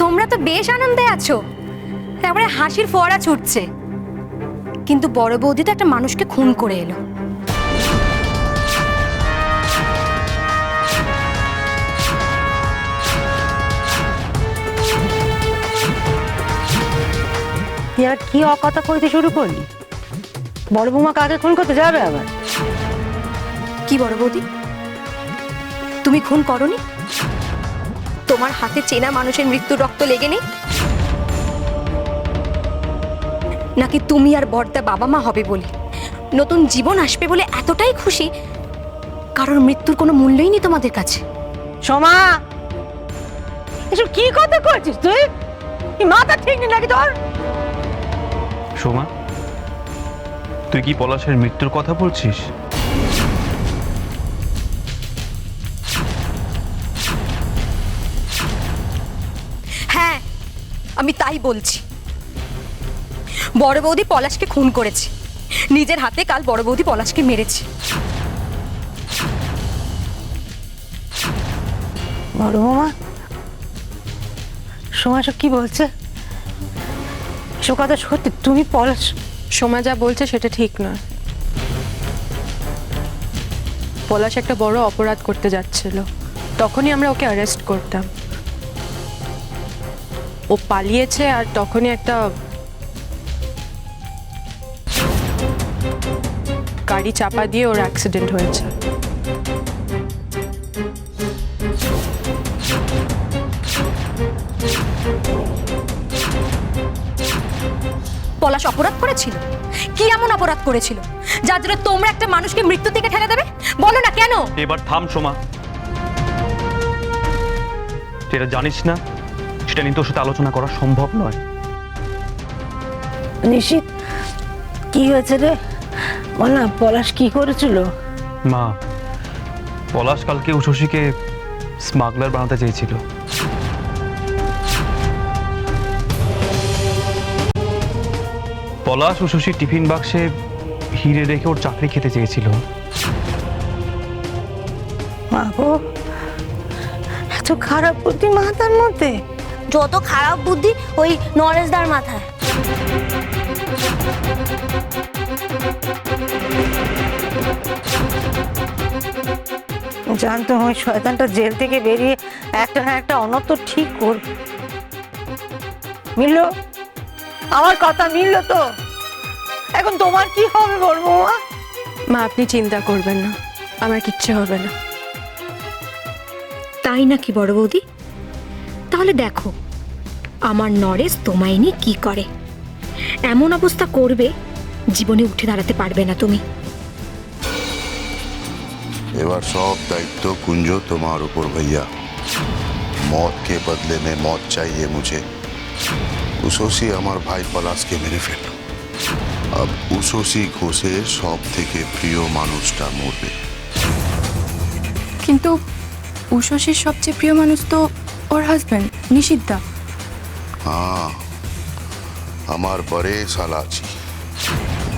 তোমরা তো বেশ আনন্দে আছো, তারপরে হাসির ফোয়ারা ছুটছে, কিন্তু বড় বৌদি তো একটা মানুষকে খুন করে এলো। আর কি অকথা কইতে শুরু করলি? বড় বৌমা কাকে খুন করতে যাবে আবার? কি বড় বৌদি, তুমি খুন করনি? তোমার হাতে চেনা মানুষের মৃত্যুর রক্ত লেগে নেই? নাকি তুমি আর বড়দা বাবা মা হবে বলে, নতুন জীবন আসবে বলে এতটাই খুশি, কারোর মৃত্যুর কোনো মূল্যই নেই তোমাদের কাছে? সোমা, এসব কি কথা করছিস তুই? মাথা ঠিক নেই নাকি তোর? সোমা, তুই কি পলাশের মৃত্যুর কথা বলছিস? হ্যাঁ, আমি তাই বলছি। বড় বৌদি পলাশকে খুন করেছে, নিজের হাতে কাল বড় বৌদি পলাশকে মেরেছে। বড় বৌমা, সোমা সব কি বলছে? সব কথা সত্যি? তুমি পলাশ? সোমা যা বলছে সেটা ঠিক নয়। পলাশ একটা বড় অপরাধ করতে যাচ্ছিল, তখনই আমরা ওকে অ্যারেস্ট করতাম। ও পালিয়েছে আর তখনই একটা গাড়ি চাপা দিয়ে ওর অ্যাক্সিডেন্ট হয়েছে। পলাশ অপরাধ করেছিল? কি এমন অপরাধ করেছিল যার জন্য তোমরা একটা মানুষকে মৃত্যু থেকে ঠেলে দেবে? বলো না কেন? এবার থাম সোমা, যেটা জানিস না সেটা নিয়ে তোর সাথে আলোচনা করা সম্ভব নয়। নিশিত, কি হয়েছে রে? বল না, পলাশ কি করেছিল? মা, পলাশ কালকে উশসীকে স্মাগলার বানাতে চেয়েছিল। পলাশ উশসীর টিফিন বাক্সে হিরে রেখে ওর চাকরি খেতে চেয়েছিল। মা গো, এত খারাপ বুদ্ধি মাথার মধ্যে? যত খারাপ বুদ্ধি ওই নরেশদার মাথায়। জানতো ওই শয়তানটা জেল থেকে বেরিয়ে একটা না একটা অনর্থ ঠিক করবে। মিললো? আমার কথা মিললো তো? এখন তোমার কি হবে বড় বৌমা? মা, আপনি চিন্তা করবেন না, আমার কিচ্ছু হবে না। তাই নাকি বড় বৌদি? তাহলে দেখো আমার নরেশ তোমায় নিয়ে কি করে। এমন অবস্থা করবে জীবনে উঠে দাঁড়াতে পারবে না তুমি। এবার সব দায়িত্ব कुंजो তোমার উপর भैया। मौत के बदले में मौत चाहिए मुझे। उशोसी আমার ভাই পলাশকে মেরে ফেলল, अब उशोसी ঘোষের সব থেকে প্রিয় মানুষটা মরবে। কিন্তু উশসীর সবচেয়ে প্রিয় মানুষ তো ওর হাজব্যান্ড নিশিতদা। हाँ, আমার বড়ে সালাজি।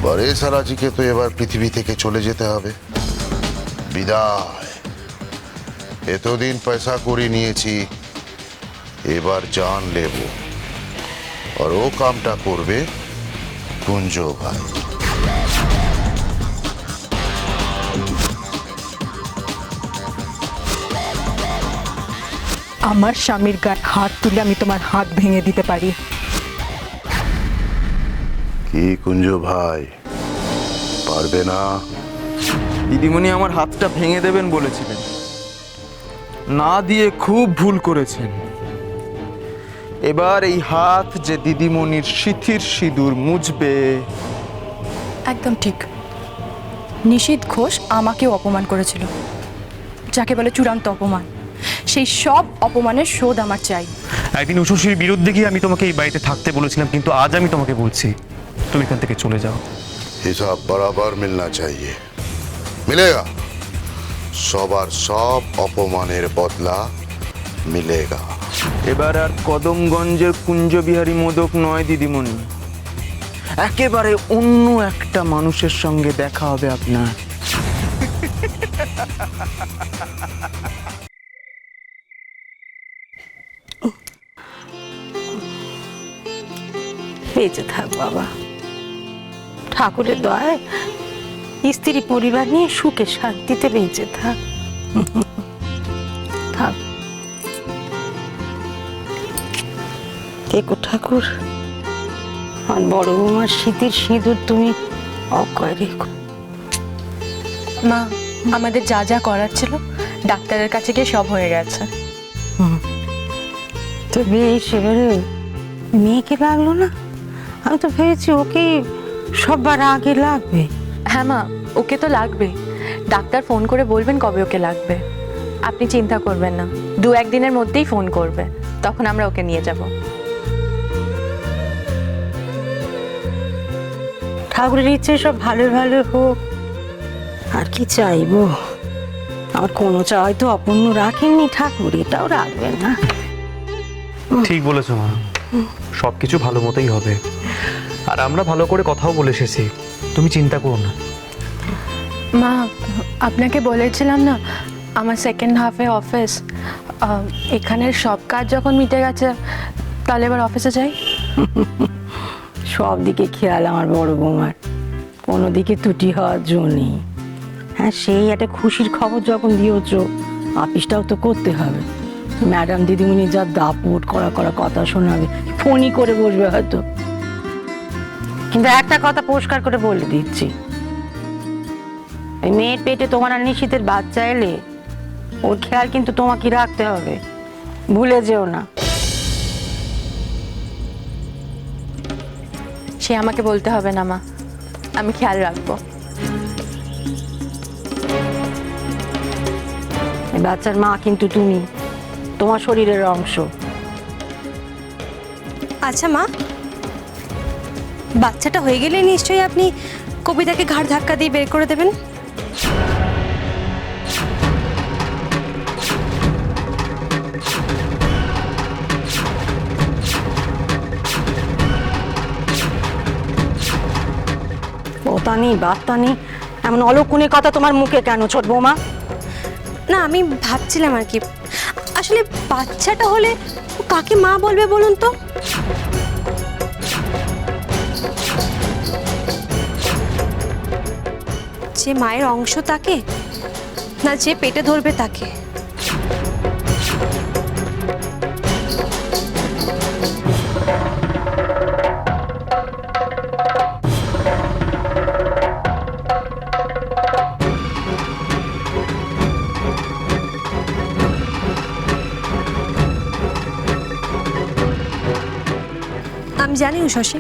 বড়ে সালাজিকে তো এবার পৃথিবী থেকে চলে যেতে হবে। বিদায়। এতদিন পয়সা করে নিয়েছি, এবার জান নেব। আর ও কামটা করবে কুঞ্জো ভাই। আমার স্বামীর গায়ে হাত তুলে আমি তোমার হাত ভেঙে দিতে পারি। কি কুঞ্জো ভাই, পারবে না? দিদিমণি আমার হাতটা ভেঙে দেবেন বলেছিলেন, না দিয়ে খুব ভুল করেছেন। এবার এই হাত যে দিদিমণির সিথির সিঁদুর মুছবে। একদম ঠিক। নিশীথ ঘোষ আমাকেও অপমান করেছিল, যাকে বলে চূড়ান্ত অপমান। সেই সব অপমানের শোধ আমার চাই। একদিন উশসীর বিরুদ্ধে গিয়ে আমি তোমাকে এই বাড়িতে থাকতে বলেছিলাম, কিন্তু আজ আমি তোমাকে বলছি তুমি এখান থেকে চলে যাও। हिसाब बराबर मिलना चाहिए। मिलेगा। সবার সব অপমানের বদলা মিলেগা। এবার আর কদমগঞ্জের কুঞ্জবিহারী মোদক নয় দিদিমণি, একেবারে অন্য একটা মানুষের সঙ্গে দেখা হবে আপনার। বেঁচে থাক বাবা, ঠাকুরের দয়ায় স্ত্রী পরিবার নিয়ে সুখে শান্তিতে বেঁচে থাক। থাক দেখো ঠাকুর, আর বড় বৌমার শীতের সিঁদুর তুমি অক্ষয় রেখো। মা, আমাদের যা যা করার ছিল ডাক্তারের কাছে গিয়ে সব হয়ে গেছে। তো মেয়ে সেবারে মেয়েকে লাগলো না? আমি তো ভেবেছি ওকে সবার আগে লাগবে। হ্যাঁ মা, ওকে তো লাগবে। ডাক্তার ফোন করে বলবেন কবে ওকে লাগবে। আপনি চিন্তা করবেন না, 2-1 দিনের মধ্যেই ফোন করবে, তখন আমরা ওকে নিয়ে যাব। ঠাকুরের ইচ্ছে সব ভালো ভালো হোক, আর কি চাইবো? আমার কোনো চাই তো অপূর্ণ রাখেননি ঠাকুর, এটাও রাখবেন না। ঠিক বলেছো মা, সব কিছু ভালো মতোই হবে। আর আমরা ভালো করে কথাও বলে এসেছি, তুমি চিন্তা করো না। মা, আপনাকে বলেছিলাম না আমার সেকেন্ড হাফে অফিস, এখানের সব কাজ যখন মিটে গেছে তাহলে এবার অফিসে যাই। সব দিকে খেয়াল আমার বড় বৌমার, কোনো দিকে ত্রুটি হওয়ার জন্য নেই। হ্যাঁ, সেই একটা খুশির খবর যখন দিয়েছ, অফিসটাও তো করতে হবে। ম্যাডাম দিদিমণি যা দাপট করা করা কথা শোনাবে, ফোনই করে বসবে হয়তো। কিন্তু একটা কথা পরিষ্কার করে বলে দিচ্ছি, ওই মেয়ের পেটে তোমার আর নিশীথের বাচ্চা এলে ওর খেয়াল কিন্তু তোমাকে রাখতে হবে, ভুলে যেও না। সে আমাকে বলতে হবে না মা, আমি খেয়াল রাখবো। এই বাচ্চার মা কিন্তু তুমি, তোমার শরীরের অংশ। আচ্ছা মা, বাচ্চাটা হয়ে গেলে নিশ্চয়ই আপনি কবিতাকে ঘাড় ধাক্কা দিয়ে বের করে দেবেন। ওতানি বাত্তানি এমন অলক্ষণে কথা তোমার মুখে কেন, ছোট বৌমা? না, আমি ভাবছিলাম আর কি, আসলে বাচ্চাটা হলে ও কাকে মা বলবে বলুন তো? যে মায়ের অংশ তাকে, না যে পেটে ধরবে তাকে? আমি জানি শশী,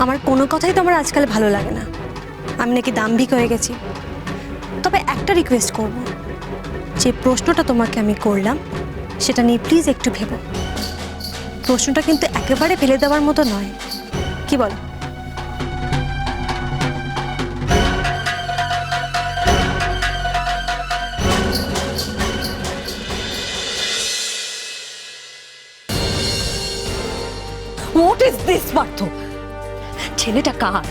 আমার কোনো কথাই তো আমার আজকাল ভালো লাগে না, আমি নাকি দাম্ভিক হয়ে গেছি। তবে একটা রিকোয়েস্ট করব, যে প্রশ্নটা তোমাকে আমি করলাম সেটা নিয়ে প্লিজ একটু ভেবো। প্রশ্নটা কিন্তু একেবারে ফেলে দেওয়ার মতো নয়, কি বল? What is this Partha? ছেলেটা কার?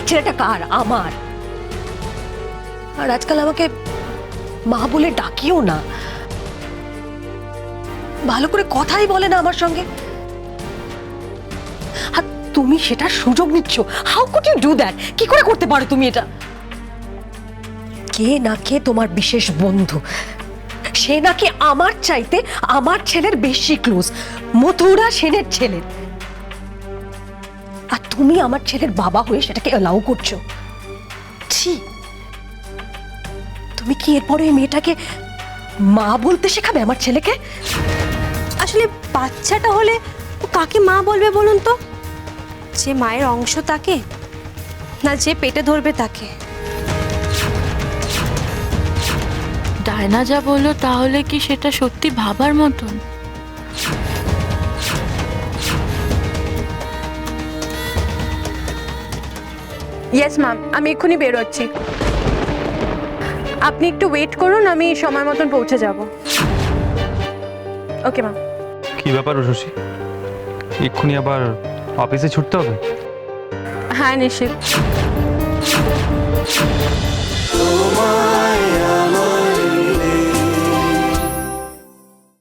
ছেলেটা কার? আমার। আর আজকাল আমাকে মা বলে ডাকিও না, ভালো করে কথাই বলে না আমার সঙ্গে। আর তুমি সেটা সুযোগ নিচ্ছ। How could you do that? কি করে করতে পারো তুমি এটা? কে না কে তোমার বিশেষ বন্ধু, সে নাকি আমার চাইতে আমার ছেলের বেশি ক্লোজ, মথুরা সেনের ছেলে। আর তুমি আমার ছেলের বাবা হয়ে সেটাকে অ্যালাউ করছো? ছি! তুমি কি এরপরে এই মেয়েটাকে মা বলতে শেখাবে আমার ছেলেকে? আসলে বাচ্চাটা হলে ও কাকে মা বলবে বলুন তো? যে মায়ের অংশ তাকে, না যে পেটে ধরবে তাকে? ডায়না যা বললো তাহলে কি সেটা সত্যি ভাবার মতন? ইয়েস ম্যাম, আমি এক্ষুনি বেরোচ্ছি। আপনি একটু ওয়েট করুন, আমি সময় মতন পৌঁছে যাব। Okay ma'am. কি ব্যাপার উষসী, এক্ষুনি আবার অফিসে ছুটতে হবে? হ্যাঁ নিশ্চিত। তোমায় আমার